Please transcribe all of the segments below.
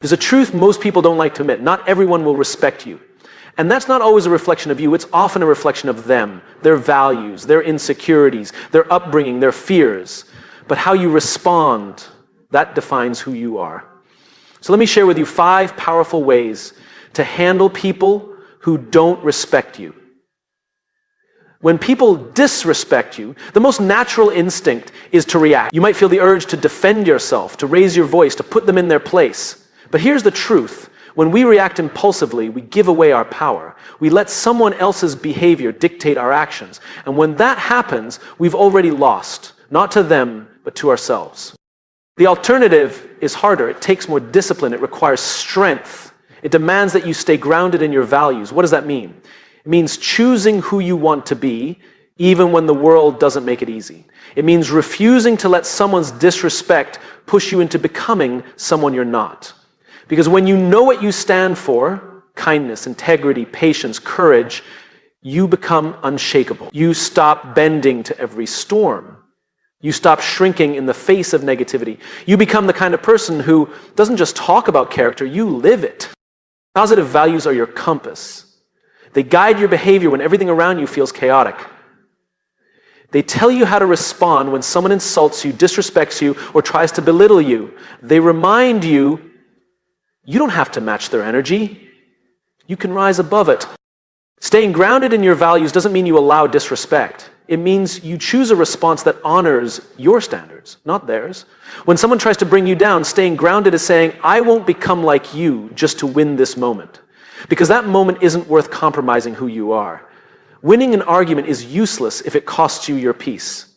There's a truth most people don't like to admit. Not everyone will respect you. And that's not always a reflection of you. It's often a reflection of them, their values, their insecurities, their upbringing, their fears. But how you respond, that defines who you are. So let me share with you 5 powerful ways to handle people who don't respect you. When people disrespect you, the most natural instinct is to react. You might feel the urge to defend yourself, to raise your voice, to put them in their place. But here's the truth. When we react impulsively, we give away our power. We let someone else's behavior dictate our actions. And when that happens, we've already lost, not to them, but to ourselves. The alternative is harder. It takes more discipline. It requires strength. It demands that you stay grounded in your values. What does that mean? It means choosing who you want to be, even when the world doesn't make it easy. It means refusing to let someone's disrespect push you into becoming someone you're not. Because when you know what you stand for, kindness, integrity, patience, courage, you become unshakable. You stop bending to every storm. You stop shrinking in the face of negativity. You become the kind of person who doesn't just talk about character, you live it. Positive values are your compass. They guide your behavior when everything around you feels chaotic. They tell you how to respond when someone insults you, disrespects you, or tries to belittle you. They remind you you don't have to match their energy. You can rise above it. Staying grounded in your values doesn't mean you allow disrespect. It means you choose a response that honors your standards, not theirs. When someone tries to bring you down, staying grounded is saying, I won't become like you just to win this moment. Because that moment isn't worth compromising who you are. Winning an argument is useless if it costs you your peace.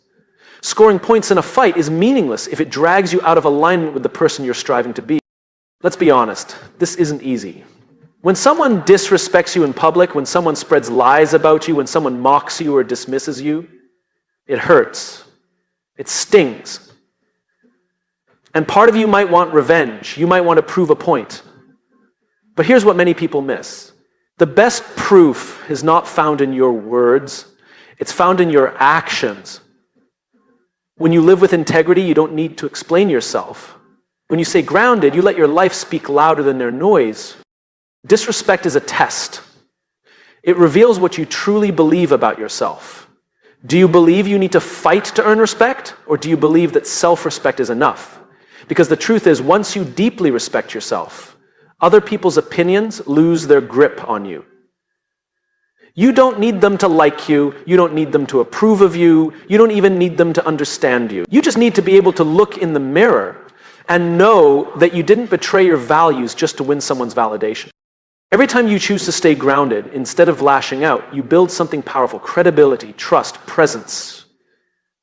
Scoring points in a fight is meaningless if it drags you out of alignment with the person you're striving to be. Let's be honest, this isn't easy. When someone disrespects you in public, when someone spreads lies about you, when someone mocks you or dismisses you, it hurts. It stings. And part of you might want revenge. You might want to prove a point. But here's what many people miss. The best proof is not found in your words. It's found in your actions. When you live with integrity, you don't need to explain yourself. When you stay grounded, you let your life speak louder than their noise. Disrespect is a test. It reveals what you truly believe about yourself. Do you believe you need to fight to earn respect, or do you believe that self-respect is enough? Because the truth is, once you deeply respect yourself, other people's opinions lose their grip on you. You don't need them to like you. You don't need them to approve of you. You don't even need them to understand you. You just need to be able to look in the mirror and know that you didn't betray your values just to win someone's validation. Every time you choose to stay grounded, instead of lashing out, you build something powerful: credibility, trust, presence.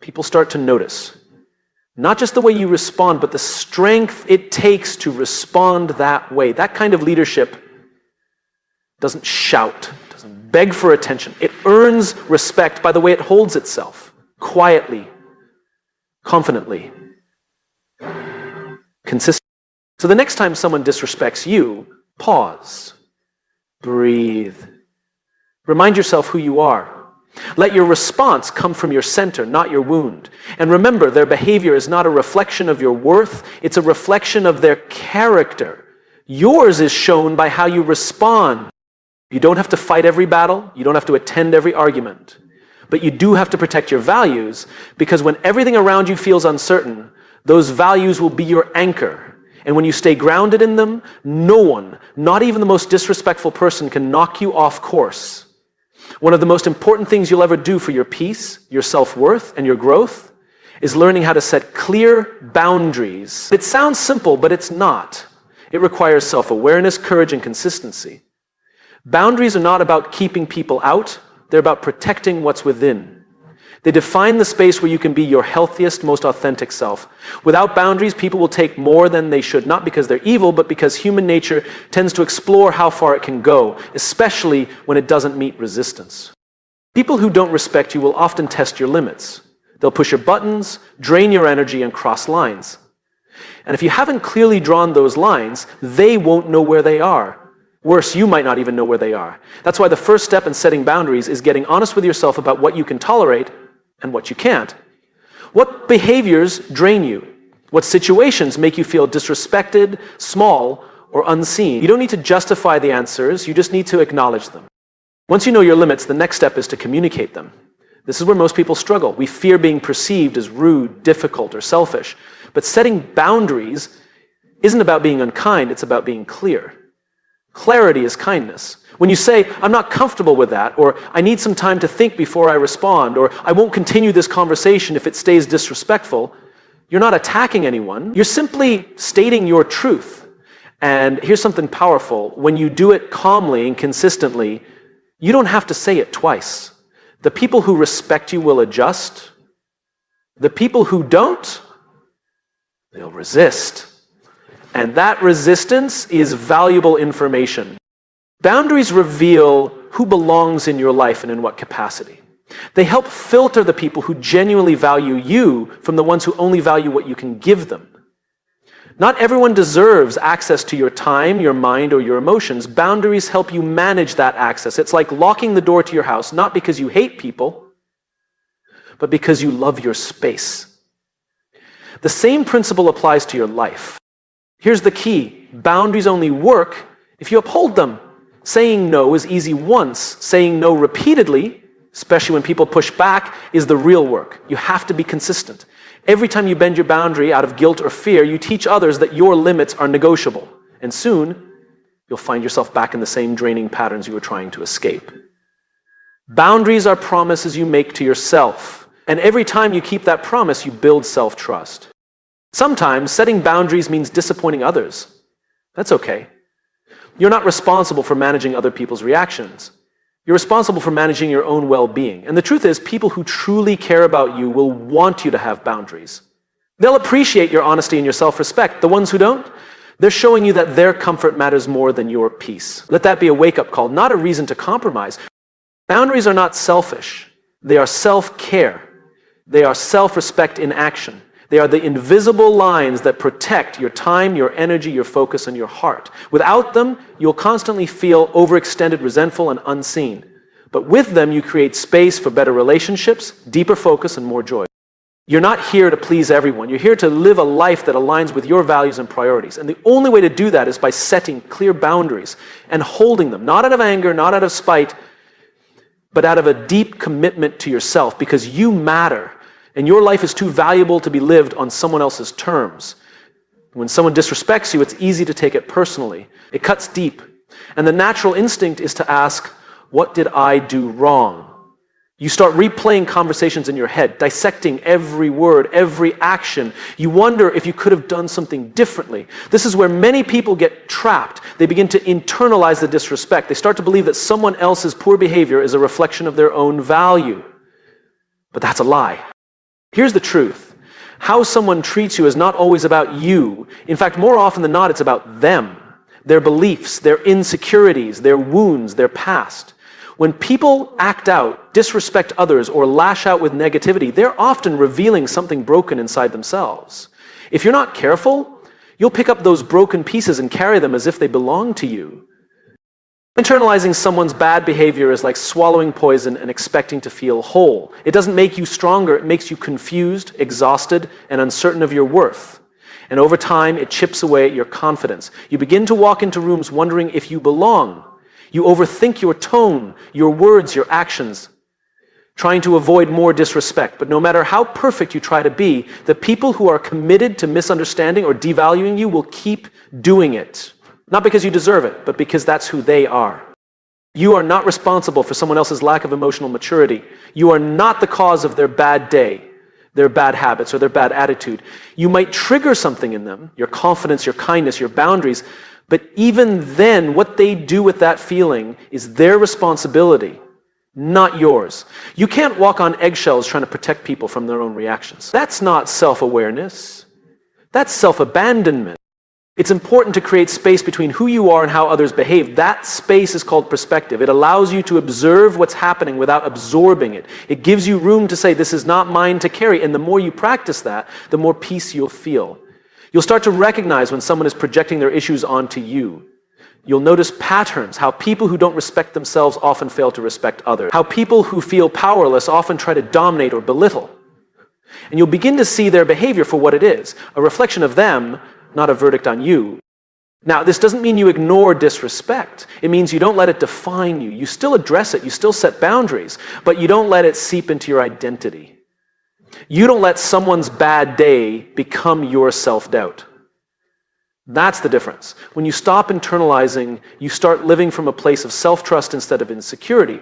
People start to notice. Not just the way you respond, but the strength it takes to respond that way. That kind of leadership doesn't shout, doesn't beg for attention. It earns respect by the way it holds itself, quietly, confidently, consistently. So the next time someone disrespects you, pause, breathe. Remind yourself who you are. Let your response come from your center, not your wound. And remember, their behavior is not a reflection of your worth, it's a reflection of their character. Yours is shown by how you respond. You don't have to fight every battle, you don't have to attend every argument. But you do have to protect your values, because when everything around you feels uncertain, those values will be your anchor. And when you stay grounded in them, no one, not even the most disrespectful person, can knock you off course. One of the most important things you'll ever do for your peace, your self-worth, and your growth is learning how to set clear boundaries. It sounds simple, but it's not. It requires self-awareness, courage, and consistency. Boundaries are not about keeping people out. They're about protecting what's within. They define the space where you can be your healthiest, most authentic self. Without boundaries, people will take more than they should, not because they're evil, but because human nature tends to explore how far it can go, especially when it doesn't meet resistance. People who don't respect you will often test your limits. They'll push your buttons, drain your energy, and cross lines. And if you haven't clearly drawn those lines, they won't know where they are. Worse, you might not even know where they are. That's why the first step in setting boundaries is getting honest with yourself about what you can tolerate and what you can't. What behaviors drain you? What situations make you feel disrespected, small, or unseen. You don't need to justify the answers, you just need to acknowledge them. Once you know your limits, the next step is to communicate them. This is where most people struggle. We fear being perceived as rude, difficult, or selfish. But setting boundaries isn't about being unkind, it's about being clear. Clarity is kindness. When you say, I'm not comfortable with that, or I need some time to think before I respond, or I won't continue this conversation if it stays disrespectful, you're not attacking anyone, you're simply stating your truth. And here's something powerful. When you do it calmly and consistently, you don't have to say it twice. The people who respect you will adjust. The people who don't, they'll resist. And that resistance is valuable information. Boundaries reveal who belongs in your life and in what capacity. They help filter the people who genuinely value you from the ones who only value what you can give them. Not everyone deserves access to your time, your mind, or your emotions. Boundaries help you manage that access. It's like locking the door to your house, not because you hate people, but because you love your space. The same principle applies to your life. Here's the key. Boundaries only work if you uphold them. Saying no is easy once. Saying no repeatedly, especially when people push back, is the real work. You have to be consistent. Every time you bend your boundary out of guilt or fear, you teach others that your limits are negotiable. And soon, you'll find yourself back in the same draining patterns you were trying to escape. Boundaries are promises you make to yourself. And every time you keep that promise, you build self-trust. Sometimes setting boundaries means disappointing others. That's okay. You're not responsible for managing other people's reactions. You're responsible for managing your own well-being. And the truth is, people who truly care about you will want you to have boundaries. They'll appreciate your honesty and your self-respect. The ones who don't, they're showing you that their comfort matters more than your peace. Let that be a wake-up call, not a reason to compromise. Boundaries are not selfish. They are self-care. They are self-respect in action. They are the invisible lines that protect your time, your energy, your focus, and your heart. Without them, you'll constantly feel overextended, resentful, and unseen. But with them, you create space for better relationships, deeper focus, and more joy. You're not here to please everyone. You're here to live a life that aligns with your values and priorities. And the only way to do that is by setting clear boundaries and holding them, not out of anger, not out of spite, but out of a deep commitment to yourself, because you matter. And your life is too valuable to be lived on someone else's terms. When someone disrespects you, it's easy to take it personally. It cuts deep. And the natural instinct is to ask, what did I do wrong? You start replaying conversations in your head, dissecting every word, every action. You wonder if you could have done something differently. This is where many people get trapped. They begin to internalize the disrespect. They start to believe that someone else's poor behavior is a reflection of their own value. But that's a lie. Here's the truth. How someone treats you is not always about you. In fact, more often than not, it's about them, their beliefs, their insecurities, their wounds, their past. When people act out, disrespect others, or lash out with negativity, they're often revealing something broken inside themselves. If you're not careful, you'll pick up those broken pieces and carry them as if they belong to you. Internalizing someone's bad behavior is like swallowing poison and expecting to feel whole. It doesn't make you stronger, it makes you confused, exhausted, and uncertain of your worth. And over time, it chips away at your confidence. You begin to walk into rooms wondering if you belong. You overthink your tone, your words, your actions, trying to avoid more disrespect. But no matter how perfect you try to be, the people who are committed to misunderstanding or devaluing you will keep doing it. Not because you deserve it, but because that's who they are. You are not responsible for someone else's lack of emotional maturity. You are not the cause of their bad day, their bad habits, or their bad attitude. You might trigger something in them, your confidence, your kindness, your boundaries, but even then, what they do with that feeling is their responsibility, not yours. You can't walk on eggshells trying to protect people from their own reactions. That's not self-awareness. That's self-abandonment. It's important to create space between who you are and how others behave. That space is called perspective. It allows you to observe what's happening without absorbing it. It gives you room to say, this is not mine to carry. And the more you practice that, the more peace you'll feel. You'll start to recognize when someone is projecting their issues onto you. You'll notice patterns, how people who don't respect themselves often fail to respect others. How people who feel powerless often try to dominate or belittle. And you'll begin to see their behavior for what it is, a reflection of them, not a verdict on you. Now, this doesn't mean you ignore disrespect. It means you don't let it define you. You still address it, you still set boundaries, but you don't let it seep into your identity. You don't let someone's bad day become your self-doubt. That's the difference. When you stop internalizing, you start living from a place of self-trust instead of insecurity.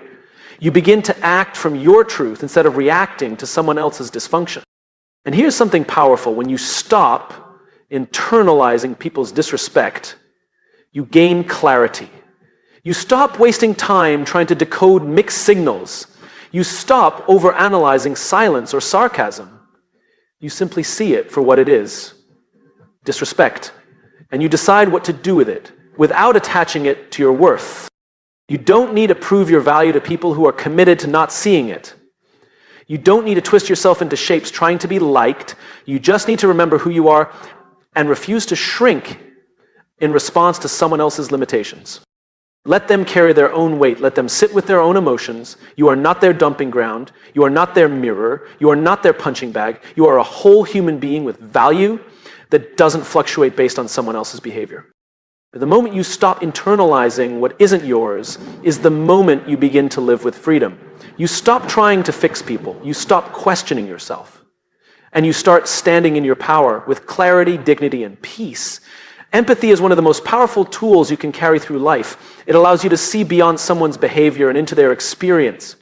You begin to act from your truth instead of reacting to someone else's dysfunction. And here's something powerful. When you stop internalizing people's disrespect, you gain clarity. You stop wasting time trying to decode mixed signals. You stop overanalyzing silence or sarcasm. You simply see it for what it is, disrespect, and you decide what to do with it without attaching it to your worth. You don't need to prove your value to people who are committed to not seeing it. You don't need to twist yourself into shapes trying to be liked. You just need to remember who you are and refuse to shrink in response to someone else's limitations. Let them carry their own weight. Let them sit with their own emotions. You are not their dumping ground. You are not their mirror. You are not their punching bag. You are a whole human being with value that doesn't fluctuate based on someone else's behavior. But the moment you stop internalizing what isn't yours is the moment you begin to live with freedom. You stop trying to fix people. You stop questioning yourself. And you start standing in your power with clarity, dignity, and peace. Empathy is one of the most powerful tools you can carry through life. It allows you to see beyond someone's behavior and into their experience.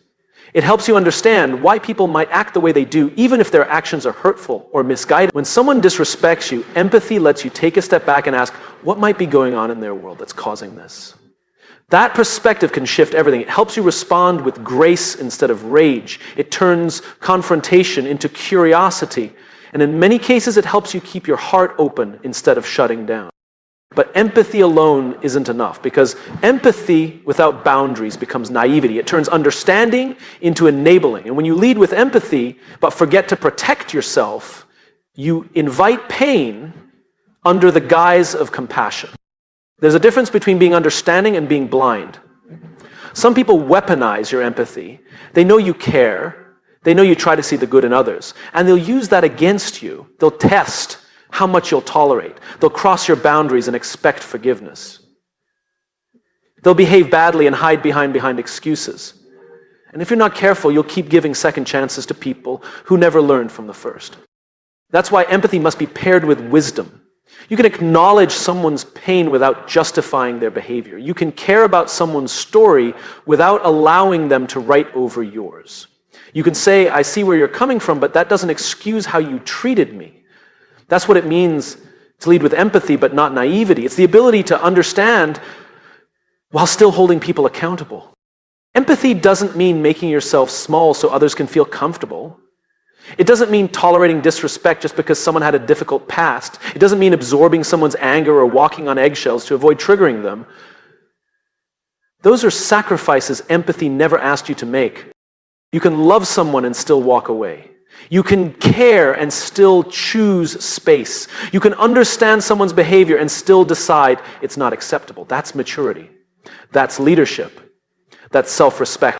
It helps you understand why people might act the way they do, even if their actions are hurtful or misguided. When someone disrespects you, empathy lets you take a step back and ask, what might be going on in their world that's causing this? That perspective can shift everything. It helps you respond with grace instead of rage. It turns confrontation into curiosity. And in many cases, it helps you keep your heart open instead of shutting down. But empathy alone isn't enough, because empathy without boundaries becomes naivety. It turns understanding into enabling. And when you lead with empathy, but forget to protect yourself, you invite pain under the guise of compassion. There's a difference between being understanding and being blind. Some people weaponize your empathy. They know you care. They know you try to see the good in others. And they'll use that against you. They'll test how much you'll tolerate. They'll cross your boundaries and expect forgiveness. They'll behave badly and hide behind excuses. And if you're not careful, you'll keep giving second chances to people who never learned from the first. That's why empathy must be paired with wisdom. You can acknowledge someone's pain without justifying their behavior. You can care about someone's story without allowing them to write over yours. You can say, I see where you're coming from, but that doesn't excuse how you treated me. That's what it means to lead with empathy, but not naivety. It's the ability to understand while still holding people accountable. Empathy doesn't mean making yourself small so others can feel comfortable. It doesn't mean tolerating disrespect just because someone had a difficult past. It doesn't mean absorbing someone's anger or walking on eggshells to avoid triggering them. Those are sacrifices empathy never asked you to make. You can love someone and still walk away. You can care and still choose space. You can understand someone's behavior and still decide it's not acceptable. That's maturity. That's leadership. That's self-respect.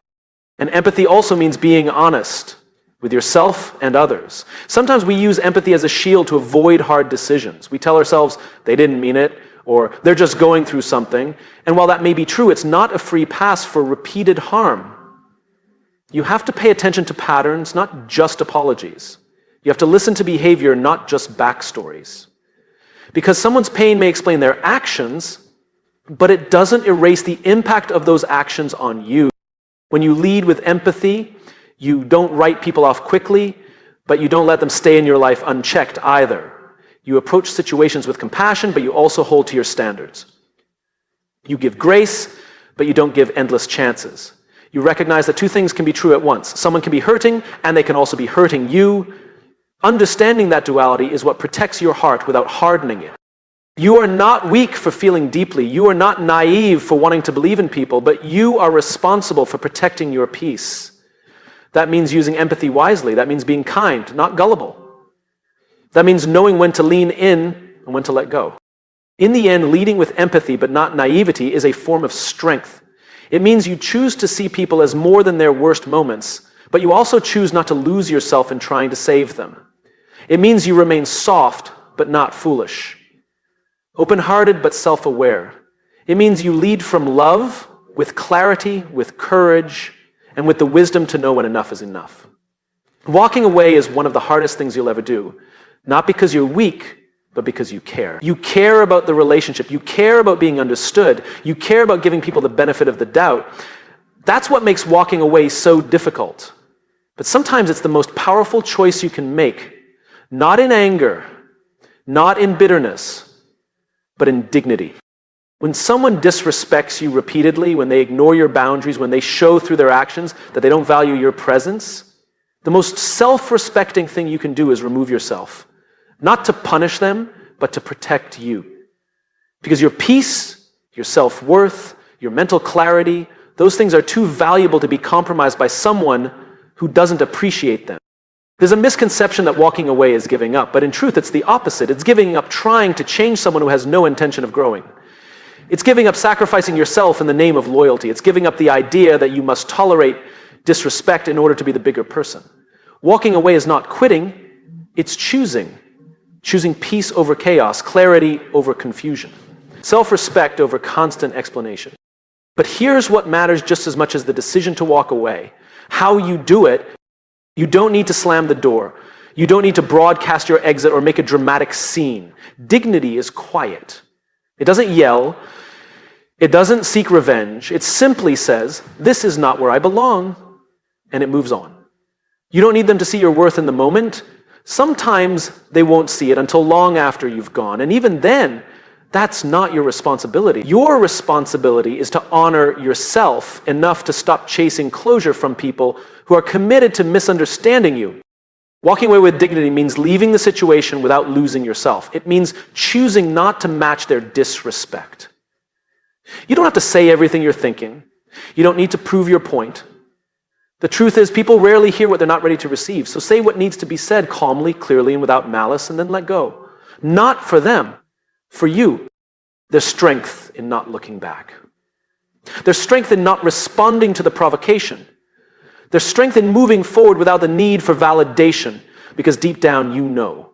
And empathy also means being honest with yourself and others. Sometimes we use empathy as a shield to avoid hard decisions. We tell ourselves they didn't mean it, or they're just going through something. And while that may be true, it's not a free pass for repeated harm. You have to pay attention to patterns, not just apologies. You have to listen to behavior, not just backstories. Because someone's pain may explain their actions, but it doesn't erase the impact of those actions on you. When you lead with empathy, you don't write people off quickly, but you don't let them stay in your life unchecked either. You approach situations with compassion, but you also hold to your standards. You give grace, but you don't give endless chances. You recognize that two things can be true at once. Someone can be hurting, and they can also be hurting you. Understanding that duality is what protects your heart without hardening it. You are not weak for feeling deeply. You are not naive for wanting to believe in people, but you are responsible for protecting your peace. That means using empathy wisely. That means being kind, not gullible. That means knowing when to lean in and when to let go. In the end, leading with empathy but not naivety is a form of strength. It means you choose to see people as more than their worst moments, but you also choose not to lose yourself in trying to save them. It means you remain soft but not foolish. Open-hearted but self-aware. It means you lead from love, with clarity, with courage, and with the wisdom to know when enough is enough. Walking away is one of the hardest things you'll ever do, not because you're weak, but because you care. You care about the relationship. You care about being understood. You care about giving people the benefit of the doubt. That's what makes walking away so difficult. But sometimes it's the most powerful choice you can make, not in anger, not in bitterness, but in dignity. When someone disrespects you repeatedly, when they ignore your boundaries, when they show through their actions that they don't value your presence, the most self-respecting thing you can do is remove yourself. Not to punish them, but to protect you. Because your peace, your self-worth, your mental clarity, those things are too valuable to be compromised by someone who doesn't appreciate them. There's a misconception that walking away is giving up, but in truth it's the opposite. It's giving up trying to change someone who has no intention of growing. It's giving up sacrificing yourself in the name of loyalty. It's giving up the idea that you must tolerate disrespect in order to be the bigger person. Walking away is not quitting, it's choosing. Choosing peace over chaos, clarity over confusion, self-respect over constant explanation. But here's what matters just as much as the decision to walk away. How you do it. You don't need to slam the door. You don't need to broadcast your exit or make a dramatic scene. Dignity is quiet. It doesn't yell. It doesn't seek revenge. It simply says, this is not where I belong, and it moves on. You don't need them to see your worth in the moment. Sometimes they won't see it until long after you've gone, and even then, that's not your responsibility. Your responsibility is to honor yourself enough to stop chasing closure from people who are committed to misunderstanding you. Walking away with dignity means leaving the situation without losing yourself. It means choosing not to match their disrespect. You don't have to say everything you're thinking. You don't need to prove your point. The truth is, people rarely hear what they're not ready to receive. So say what needs to be said calmly, clearly, and without malice, and then let go. Not for them, for you. There's strength in not looking back. There's strength in not responding to the provocation. There's strength in moving forward without the need for validation, because deep down you know.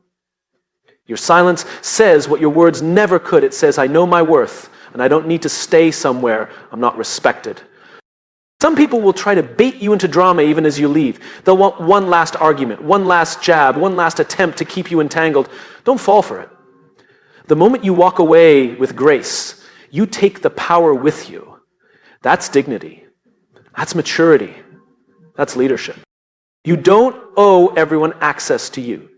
Your silence says what your words never could. It says, I know my worth, and I don't need to stay somewhere I'm not respected. Some people will try to bait you into drama even as you leave. They'll want one last argument, one last jab, one last attempt to keep you entangled. Don't fall for it. The moment you walk away with grace, you take the power with you. That's dignity. That's maturity. That's leadership. You don't owe everyone access to you.